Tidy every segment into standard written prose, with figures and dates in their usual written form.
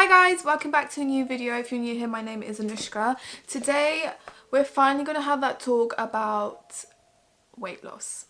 Hi guys, welcome back to a new video. If you're new here, my name is Anushka. Today we're finally going to have that talk about weight loss.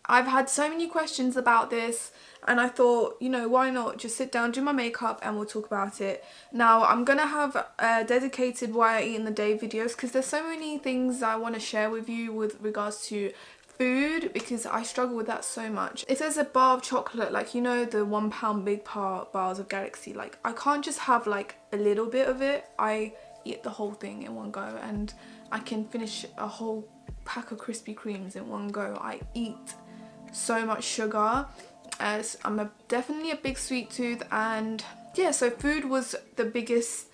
I've had so many questions about this and I thought, you know, why not just sit down, do my makeup and we'll talk about it. Now I'm going to have dedicated why I eat in the day videos because there's so many things I want to share with you with regards to food, because I struggle with that so much. If there's a bar of chocolate, like, you know, the £1 big bars of Galaxy, like I can't just have like a little bit of it. I eat the whole thing in one go, and I can finish a whole pack of Krispy Kremes in one go. I eat so much sugar as I'm definitely a big sweet tooth, and yeah, so food was the biggest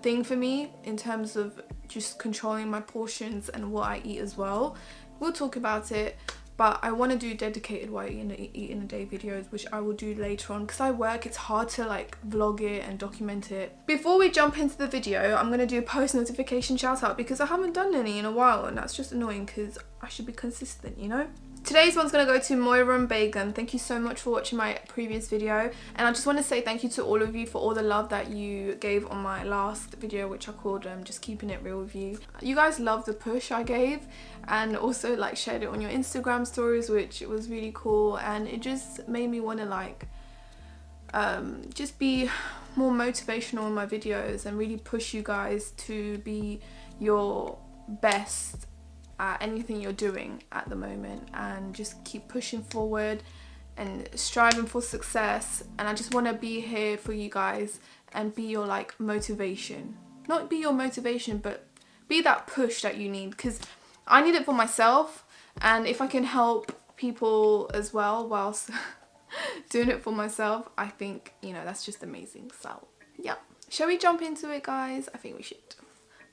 thing for me in terms of just controlling my portions and what I eat as well. We'll talk about it, but I want to do dedicated why I eat in a day videos, which I will do later on because I work. It's hard to like vlog it and document it. Before we jump into the video, I'm going to do a post notification shout out because I haven't done any in a while, and that's just annoying because I should be consistent, you know. Today's one's going to go to Moira and Bacon. Thank you so much for watching my previous video, and I just want to say thank you to all of you for all the love that you gave on my last video, which I called just keeping it real with you. You guys loved the push I gave, and also like shared it on your Instagram stories, which was really cool, and it just made me want to like just be more motivational in my videos and really push you guys to be your best at anything you're doing at the moment, and just keep pushing forward and striving for success. And I just want to be here for you guys and be your like motivation, not be your motivation, but be that push that you need, because I need it for myself, and if I can help people as well whilst doing it for myself, I think, you know, that's just amazing. So yeah, shall we jump into it, guys? I think we should.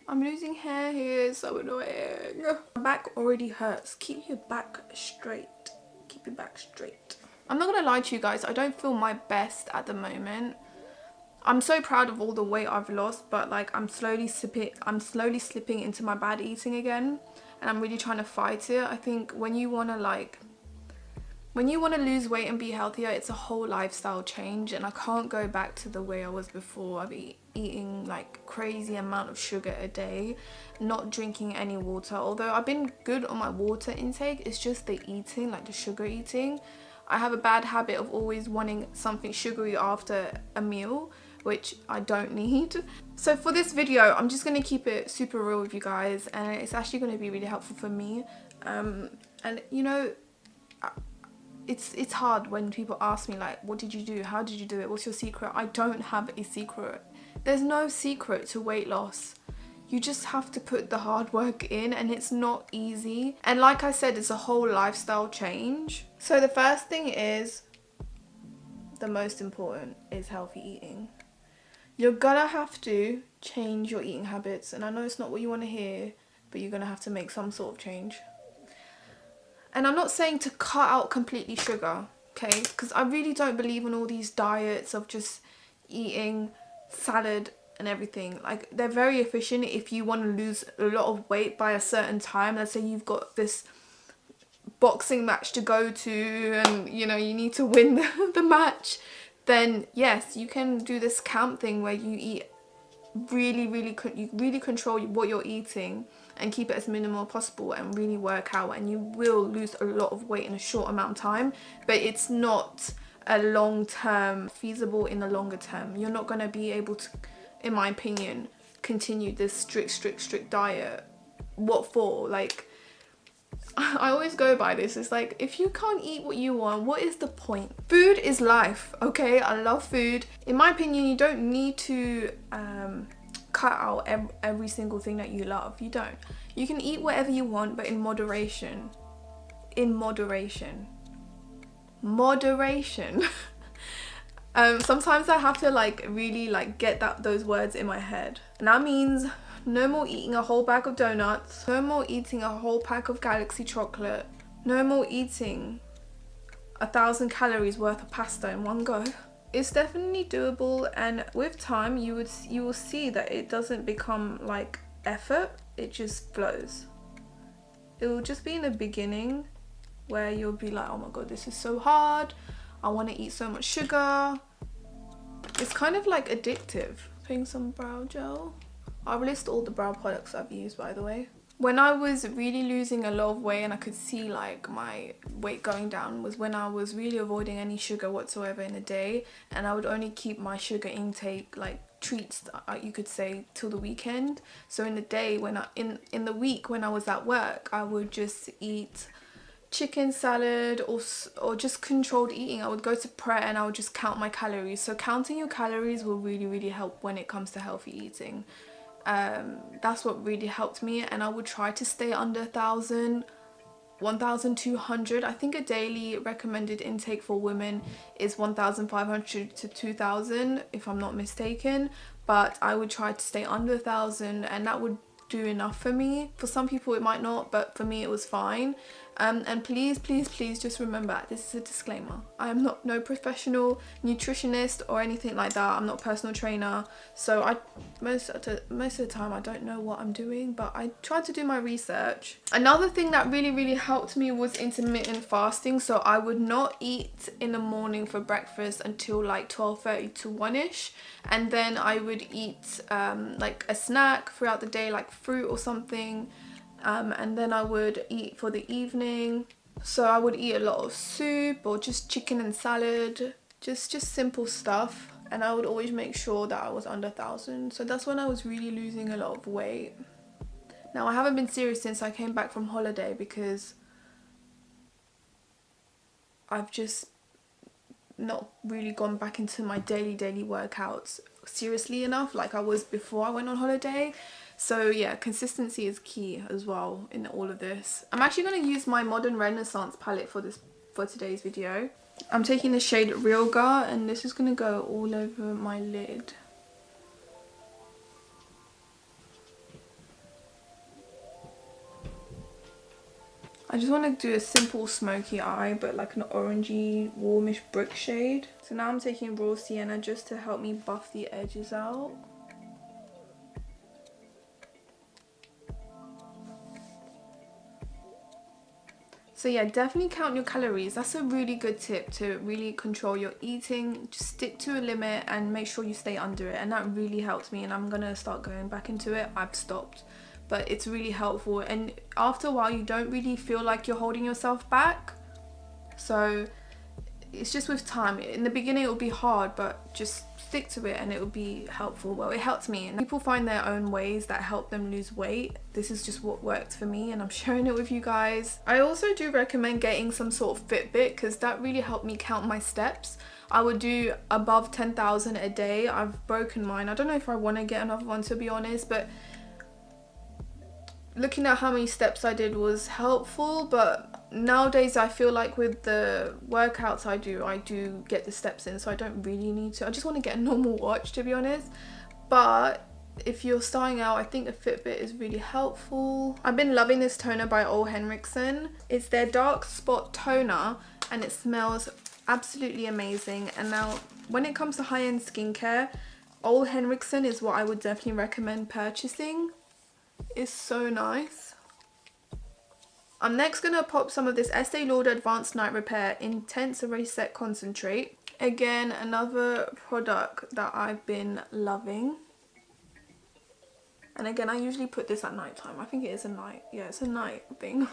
I'm losing hair here, so annoying. My back already hurts. Keep your back straight. Keep your back straight. I'm not gonna lie to you guys, I don't feel my best at the moment. I'm so proud of all the weight I've lost, but like I'm slowly slipping into my bad eating again, and I'm really trying to fight it. I think when you wanna lose weight and be healthier, it's a whole lifestyle change, and I can't go back to the way I was before. I'd be eating like crazy amount of sugar a day, not drinking any water. Although I've been good on my water intake, it's just the eating, like the sugar eating. I have a bad habit of always wanting something sugary after a meal, which I don't need. So for this video, I'm just going to keep it super real with you guys, and it's actually going to be really helpful for me. And you know, it's hard when people ask me like, what did you do? How did you do it? What's your secret? I don't have a secret. There's no secret to weight loss. You just have to put the hard work in, and it's not easy. And like I said, it's a whole lifestyle change. So the first thing is, the most important, is healthy eating. You're gonna have to change your eating habits, and I know it's not what you want to hear, but you're gonna have to make some sort of change. And I'm not saying to cut out completely sugar, okay? Because I really don't believe in all these diets of just eating salad and everything. Like, they're very efficient if you want to lose a lot of weight by a certain time. Let's say you've got this boxing match to go to, and you know you need to win the match, then yes, you can do this camp thing where you eat you really control what you're eating and keep it as minimal as possible and really work out, and you will lose a lot of weight in a short amount of time. But it's not a long-term feasible in the longer term. You're not going to be able to, in my opinion, continue this strict diet. What for? Like, I always go by this. It's like, if you can't eat what you want, what is the point? Food is life, okay? I love food. In my opinion, you don't need to cut out every single thing that you love. You don't. You can eat whatever you want, but in moderation. In moderation. Moderation. Sometimes I have to like really like get those words in my head, and that means no more eating a whole bag of donuts, no more eating a whole pack of Galaxy chocolate, no more eating 1,000 calories worth of pasta in one go. It's definitely doable, and with time you will see that it doesn't become like effort, it just flows. It will just be in the beginning where you'll be like, oh my god, this is so hard, I want to eat so much sugar, It's kind of like addictive. Putting some brow gel. I'll list all the brow products I've used, by the way. When I was really losing a lot of weight and I could see like my weight going down was when I was really avoiding any sugar whatsoever in a day, and I would only keep my sugar intake, like treats you could say, till the weekend. So in the day, when in the week when I was at work, I would just eat chicken salad or just controlled eating. I would go to prayer and I would just count my calories. So counting your calories will really help when it comes to healthy eating. That's what really helped me, and I would try to stay under 1,200. I think a daily recommended intake for women is 1,500 to 2,000 if I'm not mistaken, but I would try to stay under 1,000, and that would do enough for me. For some people it might not, but for me it was fine. And please just remember, this is a disclaimer, I am no professional nutritionist or anything like that. I'm not a personal trainer, so most of the time I don't know what I'm doing, but I try to do my research. Another thing that really helped me was intermittent fasting. So I would not eat in the morning for breakfast until like 12:30 to 1ish, and then I would eat like a snack throughout the day, like fruit or something. And then I would eat for the evening. So I would eat a lot of soup or just chicken and salad, just simple stuff. And I would always make sure that I was under 1,000. So that's when I was really losing a lot of weight. Now I haven't been serious since I came back from holiday because I've just not really gone back into my daily workouts seriously enough like I was before I went on holiday. So yeah, consistency is key as well in all of this. I'm actually going to use my Modern Renaissance palette for today's video. I'm taking the shade Realgar, and this is going to go all over my lid. I just want to do a simple smoky eye, but like an orangey, warmish brick shade. So now I'm taking Raw Sienna just to help me buff the edges out. So yeah, definitely count your calories. That's a really good tip to really control your eating. Just stick to a limit and make sure you stay under it. And that really helps me, and I'm gonna start going back into it. I've stopped, but it's really helpful. And after a while, you don't really feel like you're holding yourself back. So it's just with time. In the beginning, it will be hard, but just stick to it and it will be helpful. Well, it helped me, and people find their own ways that help them lose weight. This is just what worked for me, and I'm sharing it with you guys. I also do recommend getting some sort of Fitbit, because that really helped me count my steps. I would do above 10,000 a day. I've broken mine. I don't know if I want to get another one, to be honest, but looking at how many steps I did was helpful. But nowadays I feel like with the workouts I do get the steps in, so I don't really need to. I just want to get a normal watch, to be honest. But if you're starting out, I think a Fitbit is really helpful. I've been loving this toner by Ole Henriksen. It's their dark spot toner, and it smells absolutely amazing. And now when it comes to high-end skincare, Ole Henriksen is what I would definitely recommend purchasing. It's so nice. I'm next going to pop some of this Estee Lauder Advanced Night Repair Intense Erase Set Concentrate. Again, another product that I've been loving. And again, I usually put this at night time. I think it is a night. Yeah, it's a night thing.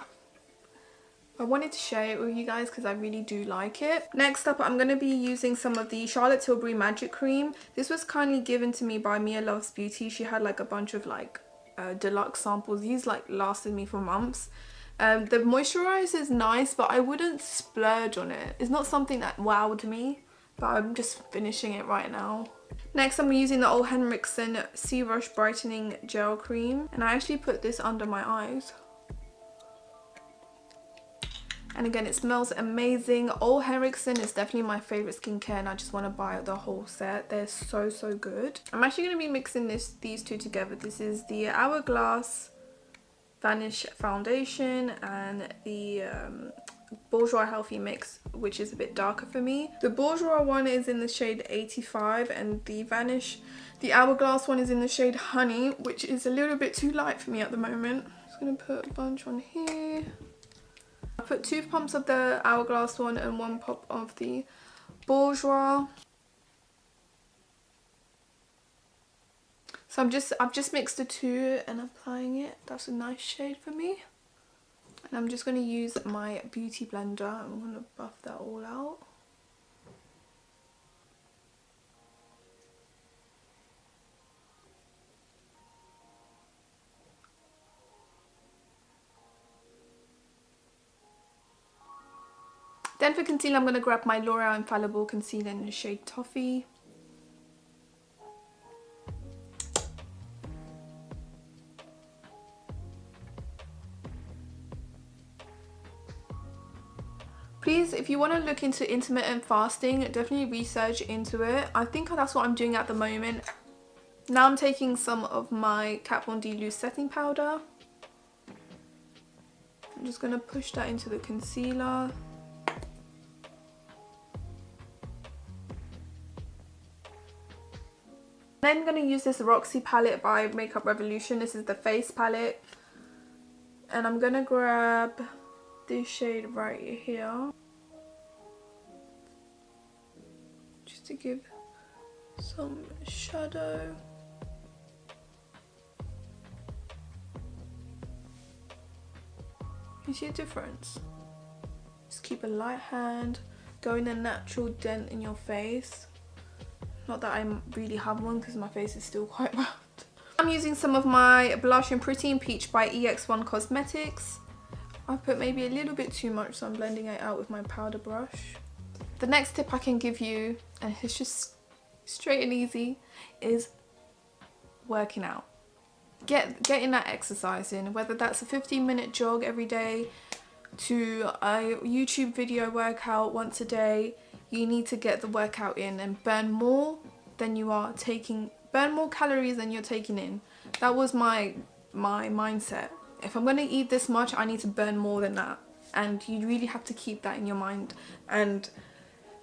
I wanted to share it with you guys because I really do like it. Next up, I'm going to be using some of the Charlotte Tilbury Magic Cream. This was kindly given to me by Mia Loves Beauty. She had like a bunch of like deluxe samples. These like lasted me for months. The moisturizer is nice, but I wouldn't splurge on it. It's not something that wowed me, but I'm just finishing it right now. Next, I'm using the Ole Henriksen Sea Rush Brightening Gel Cream, and I actually put this under my eyes. And again, it smells amazing. Ole Henriksen is definitely my favorite skincare, and I just want to buy the whole set. They're so good. I'm actually going to be mixing these two together. This is the Hourglass Vanish Foundation and the Bourjois Healthy Mix, which is a bit darker for me. The Bourjois one is in the shade 85, and the Hourglass one is in the shade Honey, which is a little bit too light for me at the moment. I'm just going to put a bunch on here. I put 2 pumps of the Hourglass one and 1 pop of the Bourjois. So I've just mixed the two and applying it. That's a nice shade for me. And I'm just going to use my beauty blender. I'm going to buff that all out. Then for concealer, I'm going to grab my L'Oreal Infallible Concealer in the shade Toffee. Please, if you want to look into intermittent fasting, definitely research into it. I think that's what I'm doing at the moment. Now I'm taking some of my Kat Von D loose setting powder. I'm just going to push that into the concealer. Then I'm going to use this Roxy palette by Makeup Revolution. This is the face palette. And I'm going to grab this shade right here. Just to give some shadow. You see a difference? Just keep a light hand. Go in a natural dent in your face. Not that I really have one because my face is still quite round. I'm using some of my blush in Pretty in Peach by EX1 Cosmetics. I put maybe a little bit too much, so I'm blending it out with my powder brush. The next tip I can give you, and it's just straight and easy, is working out. Getting that exercise in, whether that's a 15-minute jog every day to a YouTube video workout once a day. You need to get the workout in and burn more calories than you're taking in. That was my mindset. If I'm going to eat this much, I need to burn more than that. And you really have to keep that in your mind. And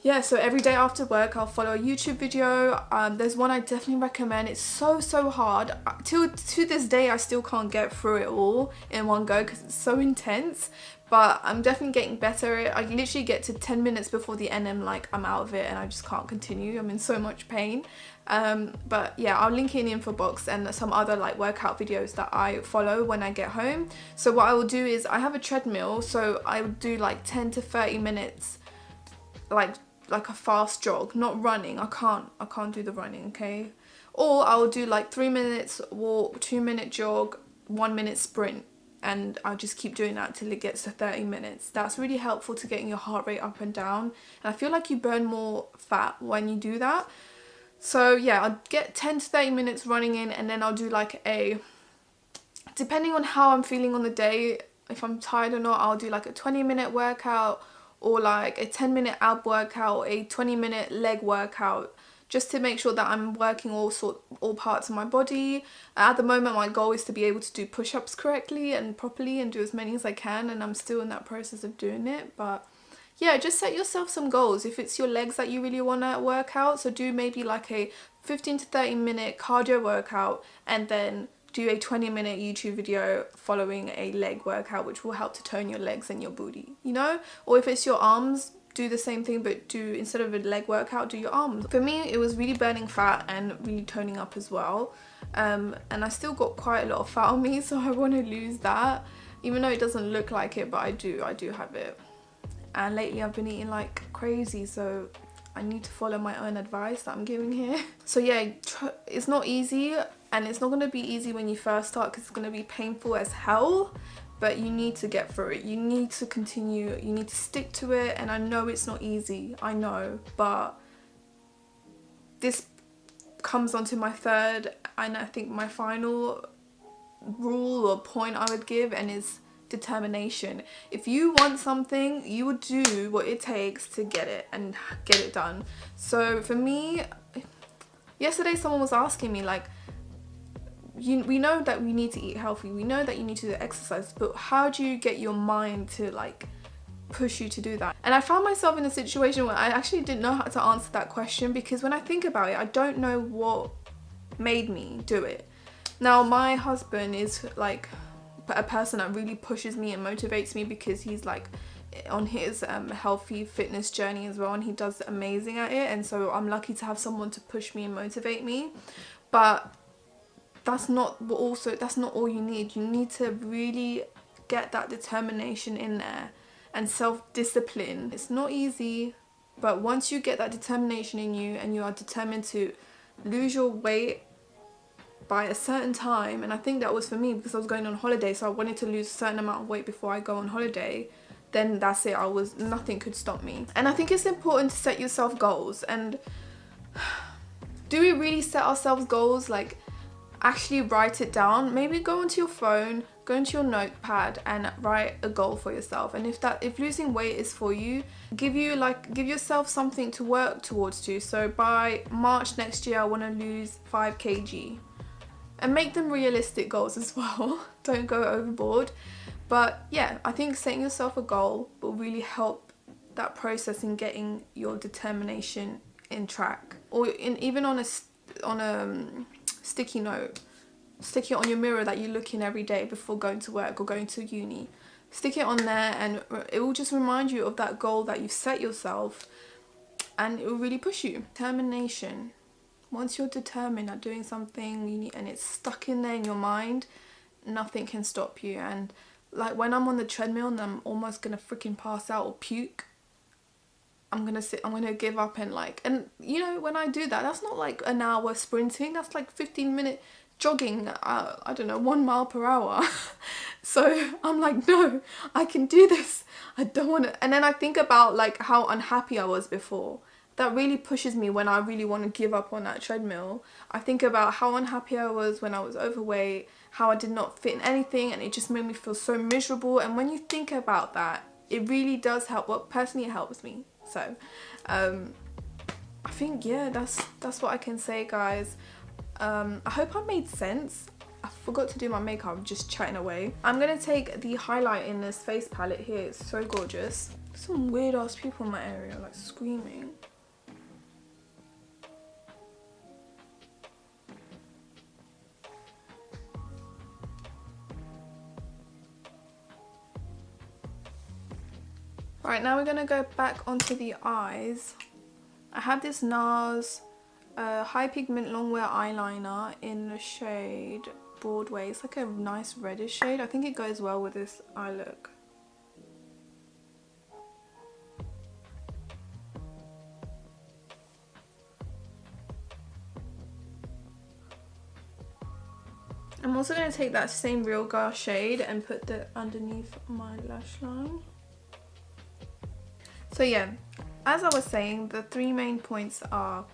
yeah, so every day after work, I'll follow a YouTube video. There's one I definitely recommend. It's so hard. To this day, I still can't get through it all in one go because it's so intense. But I'm definitely getting better. I literally get to 10 minutes before the end and I'm out of it and I just can't continue. I'm in so much pain. But yeah, I'll link in the info box and some other workout videos that I follow when I get home. So what I will do is I have a treadmill, so I would do 10 to 30 minutes like a fast jog, not running. I can't do the running, okay? Or I'll do 3 minutes walk, 2-minute jog, 1-minute sprint. And I'll just keep doing that till it gets to 30 minutes. That's really helpful to getting your heart rate up and down. And I feel like you burn more fat when you do that. So yeah, I'll get 10 to 30 minutes running in, and then I'll do depending on how I'm feeling on the day, if I'm tired or not, I'll do a 20-minute workout or a 10-minute ab workout or a 20-minute leg workout, just to make sure that I'm working all parts of my body. At the moment, my goal is to be able to do push-ups correctly and properly and do as many as I can, and I'm still in that process of doing it. But yeah, just set yourself some goals. If it's your legs that you really want to work out, so do maybe a 15 to 30 minute cardio workout and then do a 20-minute YouTube video following a leg workout, which will help to tone your legs and your booty, you know? Or if it's your arms, do the same thing, but instead of a leg workout, do your arms. For me, it was really burning fat and really toning up as well. And I still got quite a lot of fat on me, so I want to lose that. Even though it doesn't look like it, but I do have it. And lately I've been eating like crazy, so I need to follow my own advice that I'm giving here. So yeah, it's not easy, and it's not going to be easy when you first start because it's going to be painful as hell. But you need to get through it. You need to continue. You need to stick to it. And I know it's not easy. I know. But this comes onto my third and I think my final rule or point I would give, and is determination. If you want something, you will do what it takes to get it and get it done. So for me, yesterday someone was asking me we know that we need to eat healthy, we know that you need to do exercise, but how do you get your mind to push you to do that? And I found myself in a situation where I actually didn't know how to answer that question, because when I think about it, I don't know what made me do it. Now my husband is a person that really pushes me and motivates me, because he's on his healthy fitness journey as well, and he does amazing at it, and so I'm lucky to have someone to push me and motivate me. But that's not all you need. You need to really get that determination in there and self-discipline. It's not easy, but once you get that determination in you and you are determined to lose your weight by a certain time, and I think that was for me because I was going on holiday, so I wanted to lose a certain amount of weight before I go on holiday, then that's it. Nothing could stop me. And I think it's important to set yourself goals. And do we really set ourselves goals? Like, actually write it down. Maybe go onto your phone, go into your notepad and write a goal for yourself. And if losing weight is for you, give yourself something to work towards to. So by March next year I want to lose 5 kg. And make them realistic goals as well. Don't go overboard. But yeah, I think setting yourself a goal will really help that process in getting your determination in track. Or even on a sticky note. Stick it on your mirror that you look in every day before going to work or going to uni. Stick it on there and it will just remind you of that goal that you've set yourself, and it will really push you. Determination. Once you're determined at doing something and it's stuck in there in your mind, nothing can stop you. And like when I'm on the treadmill and I'm almost gonna freaking pass out or puke, I'm gonna give up and you know, when I do that, that's not like an hour sprinting, that's like 15-minute jogging, I don't know, 1 mile per hour. So I'm like, no, I can do this. I don't want to. And then I think about like how unhappy I was before. That really pushes me when I really want to give up on that treadmill. I think about how unhappy I was when I was overweight, how I did not fit in anything, and it just made me feel so miserable. And when you think about that, it really does help. Well, personally, it helps me. So I think, yeah, that's what I can say, guys. I hope I made sense. I forgot to do my makeup, I'm just chatting away. I'm gonna take the highlight in this face palette here. It's so gorgeous. Some weird ass people in my area like screaming. Right, now we're gonna go back onto the eyes. I have this NARS High Pigment Longwear eyeliner in the shade Broadway. It's like a nice reddish shade. I think it goes well with this eye look. I'm also going to take that same Real Girl shade and put that underneath my lash line. So yeah, as I was saying, the 3 main points are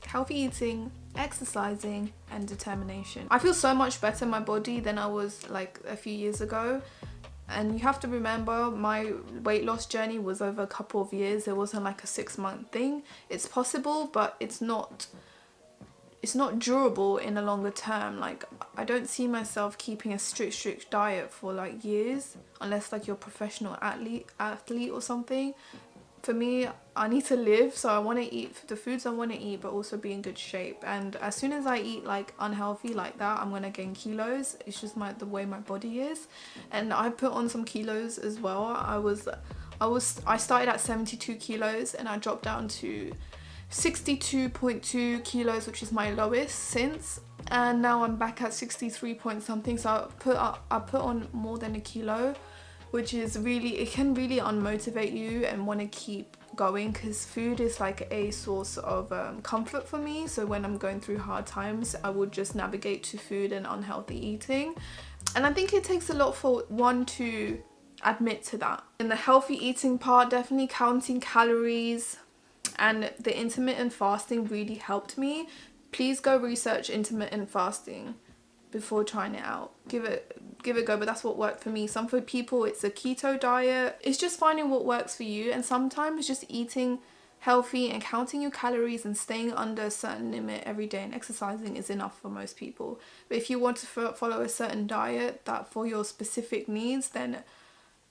healthy eating, exercising, and determination. I feel so much better in my body than I was like a few years ago. And you have to remember, my weight loss journey was over a couple of years. It wasn't like a 6-month thing. It's possible, but it's not durable in the longer term. Like, I don't see myself keeping a strict diet for like years, unless like you're a professional athlete or something. For me, I need to live, so I want to eat the foods I want to eat, but also be in good shape. And as soon as I eat like unhealthy like that, I'm gonna gain kilos. It's just the way my body is. And I put on some kilos as well. I started at 72 kilos and I dropped down to 62.2 kilos, which is my lowest since. And now I'm back at 63 point something. So I put on more than a kilo, which is really, it can really unmotivate you and want to keep going, because food is like a source of comfort for me. So when I'm going through hard times, I would just navigate to food and unhealthy eating. And I think it takes a lot for one to admit to that. In the healthy eating part, definitely counting calories and the intermittent fasting really helped me. Please go research intermittent fasting before trying it out. Give it a go, but that's what worked for me. Some for people it's a keto diet. It's just finding what works for you, and sometimes just eating healthy and counting your calories and staying under a certain limit every day and exercising is enough for most people. But if you want to follow a certain diet that for your specific needs, then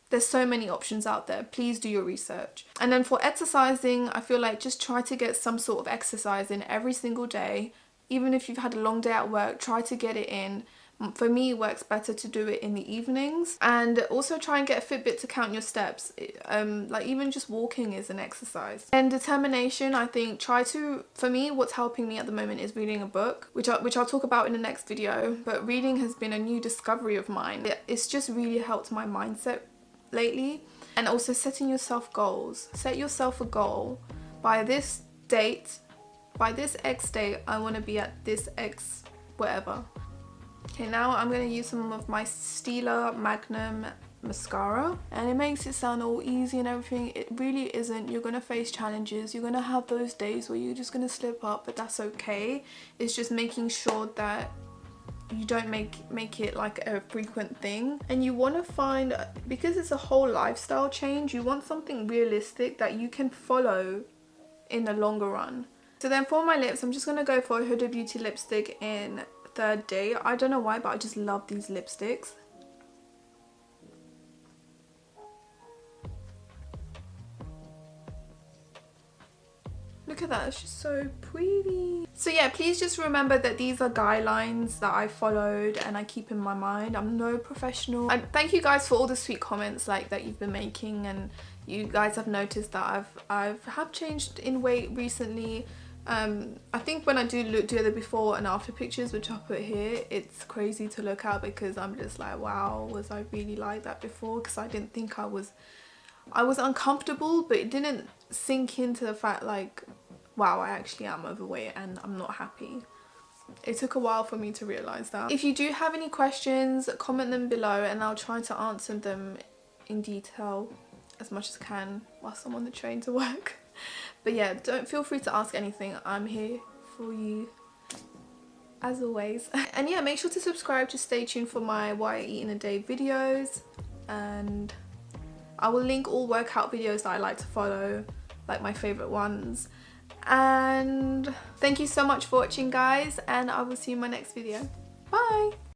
there's so many options out there. Please do your research. And then for exercising, I feel like just try to get some sort of exercise in every single day. Even if you've had a long day at work, try to get it in. For me, it works better to do it in the evenings. And also try and get a Fitbit to count your steps. Like even just walking is an exercise. And determination, I think, for me, what's helping me at the moment is reading a book, which I'll talk about in the next video. But reading has been a new discovery of mine. It's just really helped my mindset lately. And also setting yourself goals. Set yourself a goal. By this date, by this X date, I want to be at this X whatever. Okay, now I'm going to use some of my Stila Magnum mascara, and it makes it sound all easy and everything. It really isn't. You're going to face challenges. You're going to have those days where you're just going to slip up, but that's okay. It's just making sure that you don't make it like a frequent thing. And you want to find, because it's a whole lifestyle change, you want something realistic that you can follow in the longer run. So then for my lips, I'm just going to go for a Huda Beauty lipstick in Third Day. I don't know why, but I just love these lipsticks. Look at that, it's just so pretty. So yeah, please just remember that these are guidelines that I followed and I keep in my mind. I'm no professional. And thank you guys for all the sweet comments like that you've been making, and you guys have noticed that I have changed in weight recently. I think when I do the before and after pictures, which I'll put here, it's crazy to look at because I'm just like, wow, was I really like that before? Because I didn't think I was uncomfortable, but it didn't sink into the fact like, wow, I actually am overweight and I'm not happy. It took a while for me to realize that. If you do have any questions, comment them below and I'll try to answer them in detail as much as I can whilst I'm on the train to work. But yeah, don't feel free to ask anything. I'm here for you as always. And yeah, make sure to subscribe to stay tuned for my what I eat in a day videos, and I will link all workout videos that I like to follow, like my favorite ones. And thank you so much for watching guys, and I will see you in my next video. Bye.